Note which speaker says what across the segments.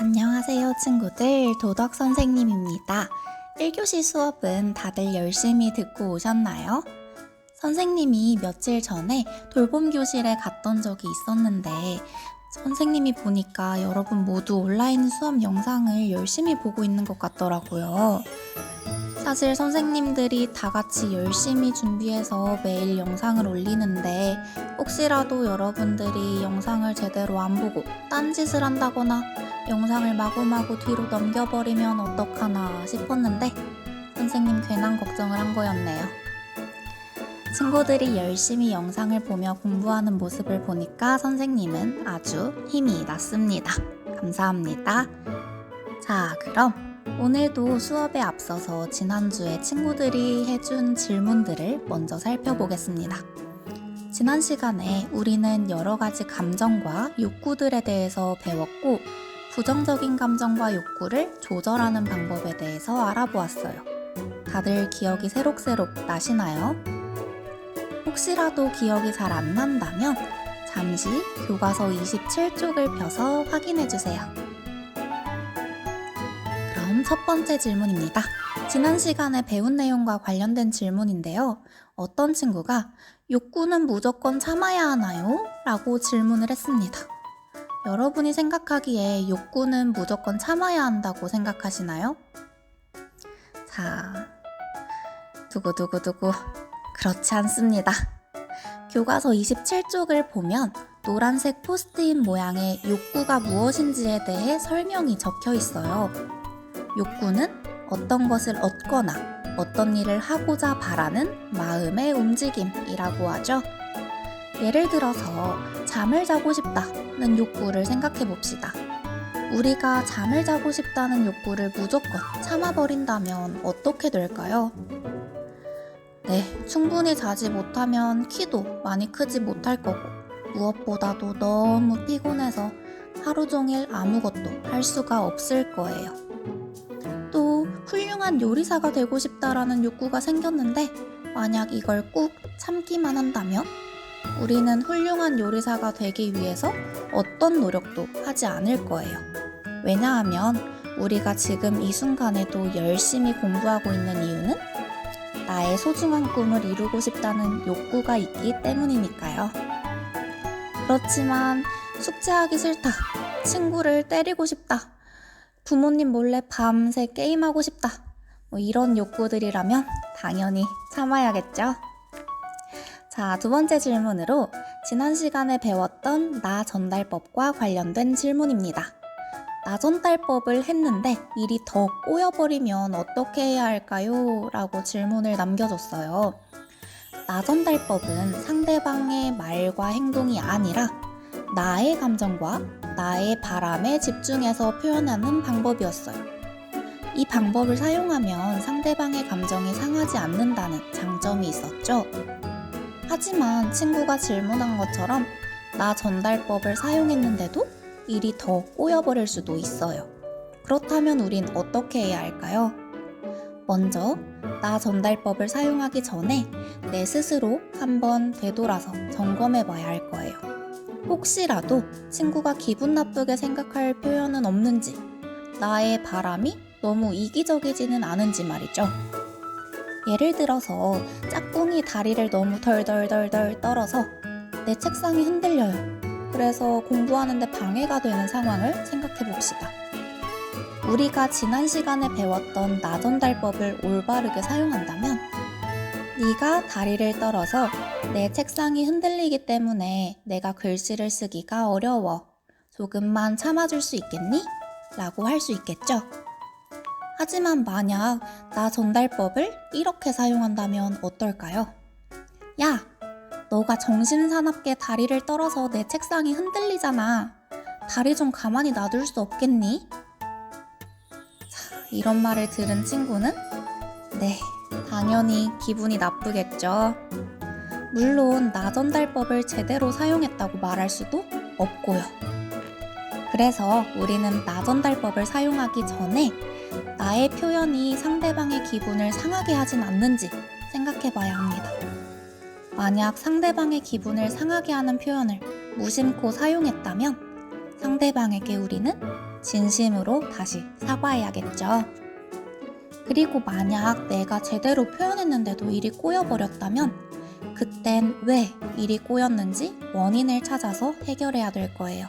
Speaker 1: 안녕하세요 친구들, 도덕 선생님입니다. 1교시 수업은 다들 열심히 듣고 오셨나요? 선생님이 며칠 전에 돌봄 교실에 갔던 적이 있었는데 선생님이 보니까 여러분 모두 온라인 수업 영상을 열심히 보고 있는 것 같더라고요. 사실 선생님들이 다 같이 열심히 준비해서 매일 영상을 올리는데 혹시라도 여러분들이 영상을 제대로 안 보고 딴짓을 한다거나 영상을 마구마구 뒤로 넘겨버리면 어떡하나 싶었는데 선생님 괜한 걱정을 한 거였네요. 친구들이 열심히 영상을 보며 공부하는 모습을 보니까 선생님은 아주 힘이 났습니다. 감사합니다. 자, 그럼 오늘도 수업에 앞서서 지난주에 친구들이 해준 질문들을 먼저 살펴보겠습니다. 지난 시간에 우리는 여러 가지 감정과 욕구들에 대해서 배웠고 부정적인 감정과 욕구를 조절하는 방법에 대해서 알아보았어요. 다들 기억이 새록새록 나시나요? 혹시라도 기억이 잘 안 난다면 잠시 교과서 27쪽을 펴서 확인해주세요. 그럼 첫 번째 질문입니다. 지난 시간에 배운 내용과 관련된 질문인데요. 어떤 친구가 욕구는 무조건 참아야 하나요? 라고 질문을 했습니다. 여러분이 생각하기에 욕구는 무조건 참아야 한다고 생각하시나요? 자, 두구두구두구. 그렇지 않습니다. 교과서 27쪽을 보면 노란색 포스트잇 모양의 욕구가 무엇인지에 대해 설명이 적혀 있어요. 욕구는 어떤 것을 얻거나 어떤 일을 하고자 바라는 마음의 움직임이라고 하죠. 예를 들어서 잠을 자고 싶다는 욕구를 생각해 봅시다. 우리가 잠을 자고 싶다는 욕구를 무조건 참아버린다면 어떻게 될까요? 네, 충분히 자지 못하면 키도 많이 크지 못할 거고 무엇보다도 너무 피곤해서 하루 종일 아무것도 할 수가 없을 거예요. 또 훌륭한 요리사가 되고 싶다라는 욕구가 생겼는데 만약 이걸 꾹 참기만 한다면 우리는 훌륭한 요리사가 되기 위해서 어떤 노력도 하지 않을 거예요. 왜냐하면 우리가 지금 이 순간에도 열심히 공부하고 있는 이유는 나의 소중한 꿈을 이루고 싶다는 욕구가 있기 때문이니까요. 그렇지만 숙제하기 싫다, 친구를 때리고 싶다, 부모님 몰래 밤새 게임하고 싶다, 이런 욕구들이라면 당연히 참아야겠죠. 자, 두 번째 질문으로 지난 시간에 배웠던 나 전달법과 관련된 질문입니다. 나 전달법을 했는데 일이 더 꼬여버리면 어떻게 해야 할까요? 라고 질문을 남겨줬어요. 나 전달법은 상대방의 말과 행동이 아니라 나의 감정과 나의 바람에 집중해서 표현하는 방법이었어요. 이 방법을 사용하면 상대방의 감정이 상하지 않는다는 장점이 있었죠. 하지만 친구가 질문한 것처럼 나 전달법을 사용했는데도 일이 더 꼬여버릴 수도 있어요. 그렇다면 우린 어떻게 해야 할까요? 먼저 나 전달법을 사용하기 전에 내 스스로 한번 되돌아서 점검해 봐야 할 거예요. 혹시라도 친구가 기분 나쁘게 생각할 표현은 없는지, 나의 바람이 너무 이기적이지는 않은지 말이죠. 예를 들어서 짝꿍이 다리를 너무 덜덜덜덜 떨어서 내 책상이 흔들려요. 그래서 공부하는데 방해가 되는 상황을 생각해 봅시다. 우리가 지난 시간에 배웠던 나 전달법을 올바르게 사용한다면 네가 다리를 떨어서 내 책상이 흔들리기 때문에 내가 글씨를 쓰기가 어려워. 조금만 참아줄 수 있겠니? 라고 할 수 있겠죠. 하지만 만약 나 전달법을 이렇게 사용한다면 어떨까요? 야! 너가 정신사납게 다리를 떨어서 내 책상이 흔들리잖아. 다리 좀 가만히 놔둘 수 없겠니? 자, 이런 말을 들은 친구는 네, 당연히 기분이 나쁘겠죠. 물론 나 전달법을 제대로 사용했다고 말할 수도 없고요. 그래서 우리는 나 전달법을 사용하기 전에 나의 표현이 상대방의 기분을 상하게 하진 않는지 생각해 봐야 합니다. 만약 상대방의 기분을 상하게 하는 표현을 무심코 사용했다면 상대방에게 우리는 진심으로 다시 사과해야겠죠. 그리고 만약 내가 제대로 표현했는데도 일이 꼬여버렸다면 그땐 왜 일이 꼬였는지 원인을 찾아서 해결해야 될 거예요.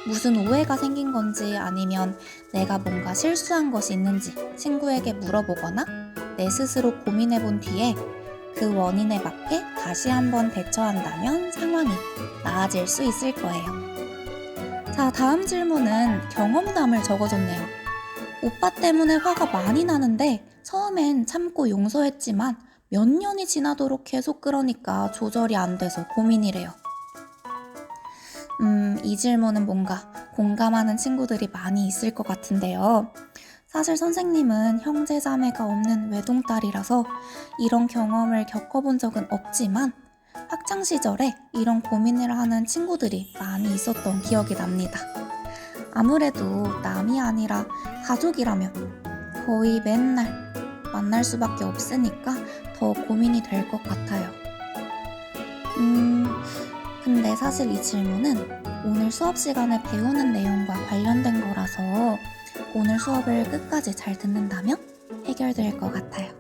Speaker 1: 무슨 오해가 생긴 건지 아니면 내가 뭔가 실수한 것이 있는지 친구에게 물어보거나 내 스스로 고민해 본 뒤에 그 원인에 맞게 다시 한번 대처한다면 상황이 나아질 수 있을 거예요. 자, 다음 질문은 경험담을 적어줬네요. 오빠 때문에 화가 많이 나는데 처음엔 참고 용서했지만 몇 년이 지나도록 계속 그러니까 조절이 안 돼서 고민이래요. 이 질문은 뭔가 공감하는 친구들이 많이 있을 것 같은데요. 사실 선생님은 형제 자매가 없는 외동딸이라서 이런 경험을 겪어본 적은 없지만 학창시절에 이런 고민을 하는 친구들이 많이 있었던 기억이 납니다. 아무래도 남이 아니라 가족이라면 거의 맨날 만날 수밖에 없으니까 더 고민이 될 것 같아요. 근데 사실 이 질문은 오늘 수업 시간에 배우는 내용과 관련된 거라서 오늘 수업을 끝까지 잘 듣는다면 해결될 것 같아요.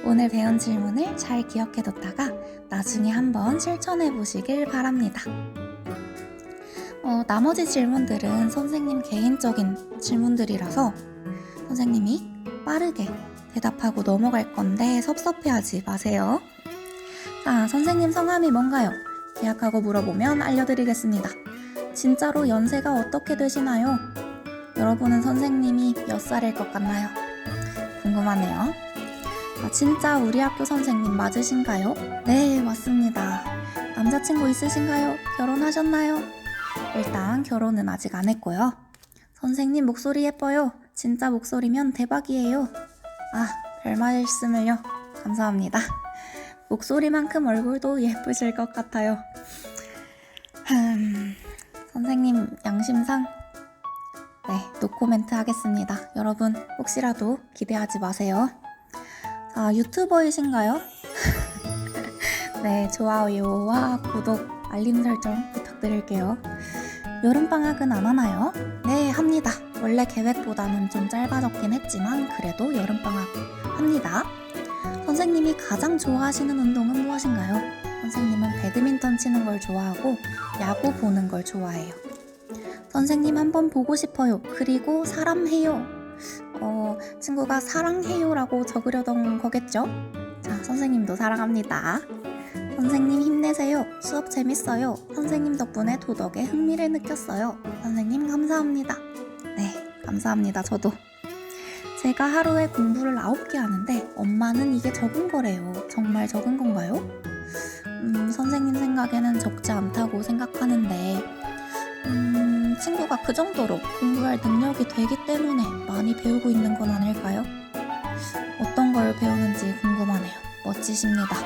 Speaker 1: 오늘 배운 질문을 잘 기억해뒀다가 나중에 한번 실천해 보시길 바랍니다. 나머지 질문들은 선생님 개인적인 질문들이라서 선생님이 빠르게 대답하고 넘어갈 건데 섭섭해하지 마세요. 자, 선생님 성함이 뭔가요? 계약하고 물어보면 알려드리겠습니다. 진짜로 연세가 어떻게 되시나요? 여러분은 선생님이 몇 살일 것 같나요? 궁금하네요. 진짜 우리 학교 선생님 맞으신가요? 네, 맞습니다. 남자친구 있으신가요? 결혼하셨나요? 일단 결혼은 아직 안 했고요. 선생님 목소리 예뻐요. 진짜 목소리면 대박이에요. 별 말씀을요. 감사합니다. 목소리만큼 얼굴도 예쁘실 것 같아요. 선생님 양심상 노코멘트 하겠습니다. 여러분 혹시라도 기대하지 마세요. 자, 유튜버이신가요? 네, 좋아요와 구독, 알림 설정 부탁드릴게요. 여름방학은 안 하나요? 네, 합니다. 원래 계획보다는 좀 짧아졌긴 했지만 그래도 여름방학 합니다. 선생님이 가장 좋아하시는 운동은 무엇인가요? 선생님은 배드민턴 치는 걸 좋아하고 야구 보는 걸 좋아해요. 선생님 한번 보고 싶어요. 그리고 사랑해요. 친구가 사랑해요라고 적으려던 거겠죠? 자, 선생님도 사랑합니다. 선생님 힘내세요. 수업 재밌어요. 선생님 덕분에 도덕에 흥미를 느꼈어요. 선생님 감사합니다. 네, 감사합니다. 저도. 제가 하루에 공부를 9개 하는데 엄마는 이게 적은 거래요. 정말 적은 건가요? 선생님 생각에는 적지 않다고 생각하는데 친구가 그 정도로 공부할 능력이 되기 때문에 많이 배우고 있는 건 아닐까요? 어떤 걸 배우는지 궁금하네요. 멋지십니다.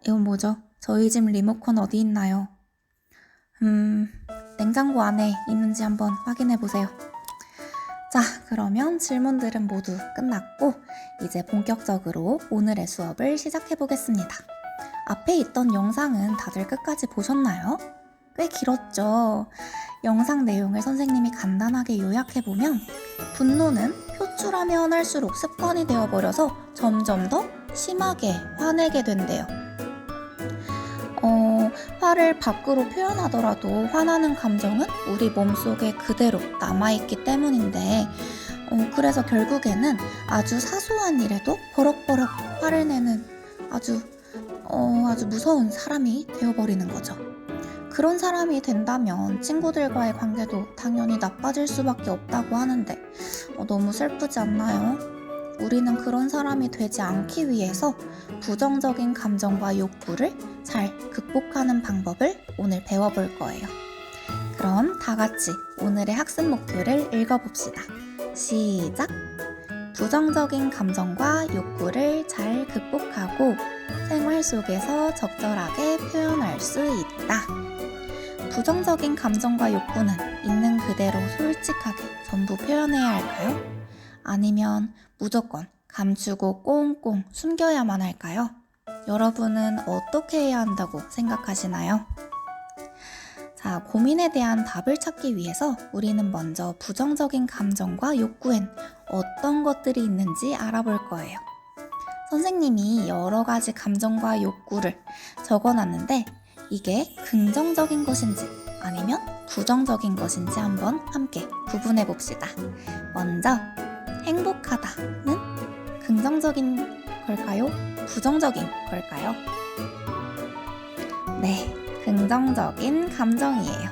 Speaker 1: 이건 뭐죠? 저희 집 리모컨 어디 있나요? 냉장고 안에 있는지 한번 확인해 보세요. 자, 그러면 질문들은 모두 끝났고 이제 본격적으로 오늘의 수업을 시작해 보겠습니다. 앞에 있던 영상은 다들 끝까지 보셨나요? 꽤 길었죠? 영상 내용을 선생님이 간단하게 요약해보면 분노는 표출하면 할수록 습관이 되어버려서 점점 더 심하게 화내게 된대요. 화를 밖으로 표현하더라도 화나는 감정은 우리 몸속에 그대로 남아있기 때문인데 그래서 결국에는 아주 사소한 일에도 버럭버럭 화를 내는 아주 무서운 사람이 되어버리는 거죠. 그런 사람이 된다면 친구들과의 관계도 당연히 나빠질 수밖에 없다고 하는데 너무 슬프지 않나요? 우리는 그런 사람이 되지 않기 위해서 부정적인 감정과 욕구를 잘 극복하는 방법을 오늘 배워볼 거예요. 그럼 다 같이 오늘의 학습 목표를 읽어봅시다. 시작! 부정적인 감정과 욕구를 잘 극복하고 생활 속에서 적절하게 표현할 수 있다. 부정적인 감정과 욕구는 있는 그대로 솔직하게 전부 표현해야 할까요? 아니면 무조건 감추고 꽁꽁 숨겨야만 할까요? 여러분은 어떻게 해야 한다고 생각하시나요? 자, 고민에 대한 답을 찾기 위해서 우리는 먼저 부정적인 감정과 욕구엔 어떤 것들이 있는지 알아볼 거예요. 선생님이 여러 가지 감정과 욕구를 적어놨는데 이게 긍정적인 것인지 아니면 부정적인 것인지 한번 함께 구분해 봅시다. 먼저 행복하다는 긍정적인 걸까요? 부정적인 걸까요? 네, 긍정적인 감정이에요.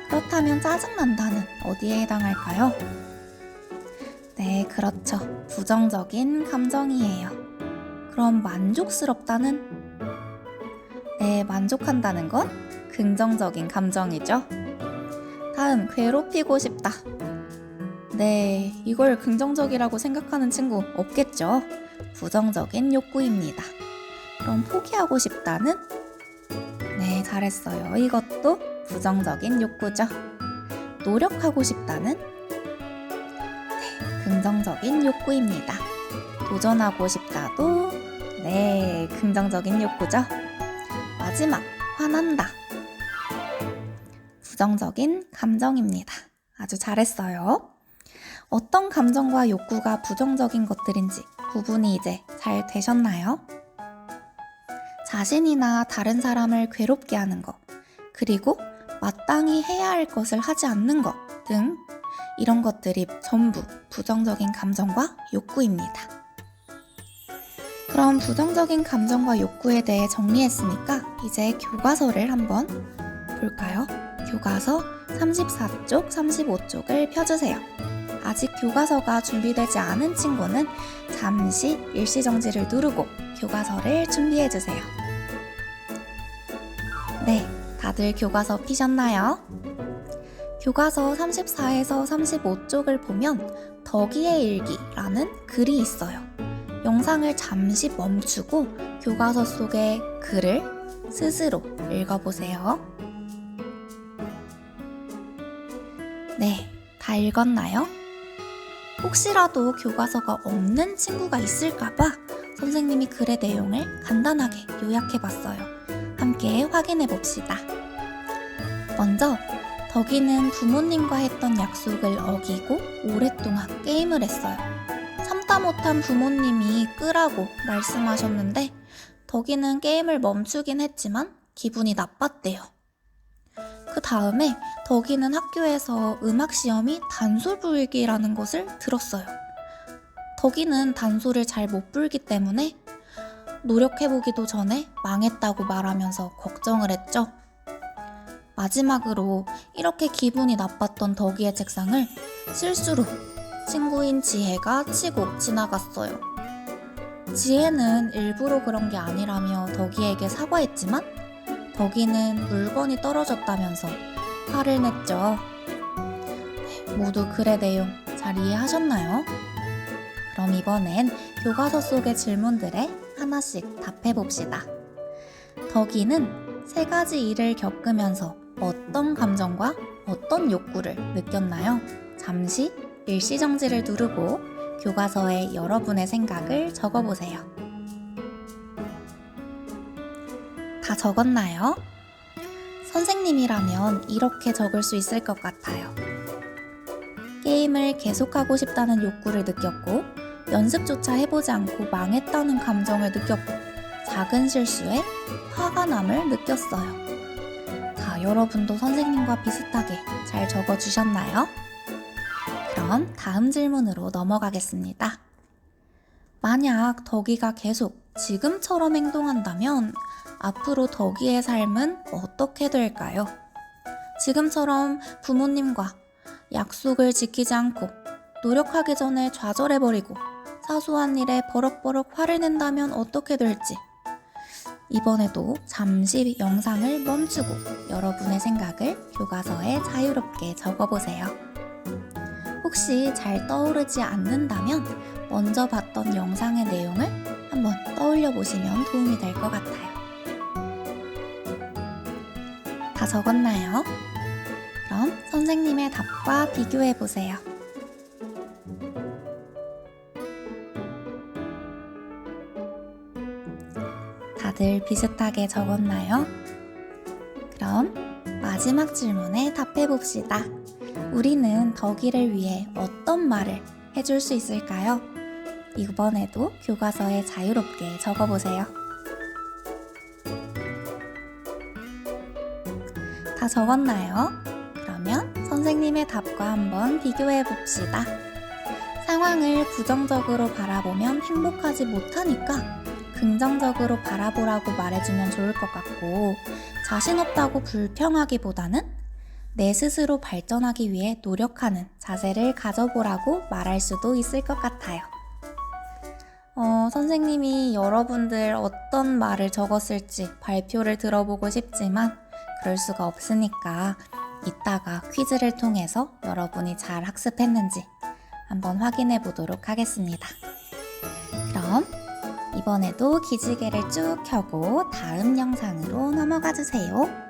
Speaker 1: 그렇다면 짜증난다는 어디에 해당할까요? 네, 그렇죠. 부정적인 감정이에요. 그럼 만족스럽다는? 네, 만족한다는 건 긍정적인 감정이죠. 다음, 괴롭히고 싶다. 네, 이걸 긍정적이라고 생각하는 친구 없겠죠? 부정적인 욕구입니다. 그럼 포기하고 싶다는? 네, 잘했어요. 이것도 부정적인 욕구죠. 노력하고 싶다는? 네, 긍정적인 욕구입니다. 도전하고 싶다도? 네, 긍정적인 욕구죠. 마지막, 화난다. 부정적인 감정입니다. 아주 잘했어요. 어떤 감정과 욕구가 부정적인 것들인지 구분이 이제 잘 되셨나요? 자신이나 다른 사람을 괴롭게 하는 것, 그리고 마땅히 해야 할 것을 하지 않는 것 등 이런 것들이 전부 부정적인 감정과 욕구입니다. 그럼 부정적인 감정과 욕구에 대해 정리했으니까 이제 교과서를 한번 볼까요? 교과서 34쪽, 35쪽을 펴주세요. 아직 교과서가 준비되지 않은 친구는 잠시 일시정지를 누르고 교과서를 준비해주세요. 네, 다들 교과서 피셨나요? 교과서 34에서 35쪽을 보면 덕이의 일기라는 글이 있어요. 영상을 잠시 멈추고 교과서 속의 글을 스스로 읽어보세요. 네, 다 읽었나요? 혹시라도 교과서가 없는 친구가 있을까봐 선생님이 글의 내용을 간단하게 요약해봤어요. 함께 확인해봅시다. 먼저 덕이는 부모님과 했던 약속을 어기고 오랫동안 게임을 했어요. 참다 못한 부모님이 끄라고 말씀하셨는데 덕이는 게임을 멈추긴 했지만 기분이 나빴대요. 그 다음에 덕이는 학교에서 음악시험이 단솔 불기라는 것을 들었어요. 덕이는 단솔을 잘 못 불기 때문에 노력해보기도 전에 망했다고 말하면서 걱정을 했죠. 마지막으로 이렇게 기분이 나빴던 덕이의 책상을 실수로 친구인 지혜가 치고 지나갔어요. 지혜는 일부러 그런 게 아니라며 덕이에게 사과했지만 덕이는 물건이 떨어졌다면서 화를 냈죠. 모두 글의 내용 잘 이해하셨나요? 그럼 이번엔 교과서 속의 질문들에 하나씩 답해봅시다. 덕이는 세 가지 일을 겪으면서 어떤 감정과 어떤 욕구를 느꼈나요? 잠시 일시정지를 누르고 교과서에 여러분의 생각을 적어보세요. 다 적었나요? 선생님이라면 이렇게 적을 수 있을 것 같아요. 게임을 계속하고 싶다는 욕구를 느꼈고 연습조차 해보지 않고 망했다는 감정을 느꼈고 작은 실수에 화가 남을 느꼈어요. 자, 여러분도 선생님과 비슷하게 잘 적어주셨나요? 그럼 다음 질문으로 넘어가겠습니다. 만약 덕이가 계속 지금처럼 행동한다면 앞으로 덕이의 삶은 어떻게 될까요? 지금처럼 부모님과 약속을 지키지 않고 노력하기 전에 좌절해버리고 사소한 일에 버럭버럭 화를 낸다면 어떻게 될지 이번에도 잠시 영상을 멈추고 여러분의 생각을 교과서에 자유롭게 적어보세요. 혹시 잘 떠오르지 않는다면 먼저 봤던 영상의 내용을 한번 떠올려 보시면 도움이 될 것 같아요. 다 적었나요? 그럼 선생님의 답과 비교해 보세요. 다들 비슷하게 적었나요? 그럼 마지막 질문에 답해봅시다. 우리는 덕이를 위해 어떤 말을 해줄 수 있을까요? 이번에도 교과서에 자유롭게 적어보세요. 다 적었나요? 그러면 선생님의 답과 한번 비교해 봅시다. 상황을 부정적으로 바라보면 행복하지 못하니까 긍정적으로 바라보라고 말해주면 좋을 것 같고, 자신 없다고 불평하기보다는 내 스스로 발전하기 위해 노력하는 자세를 가져보라고 말할 수도 있을 것 같아요. 선생님이 여러분들 어떤 말을 적었을지 발표를 들어보고 싶지만 그럴 수가 없으니까 이따가 퀴즈를 통해서 여러분이 잘 학습했는지 한번 확인해 보도록 하겠습니다. 그럼 이번에도 기지개를 쭉 켜고 다음 영상으로 넘어가 주세요.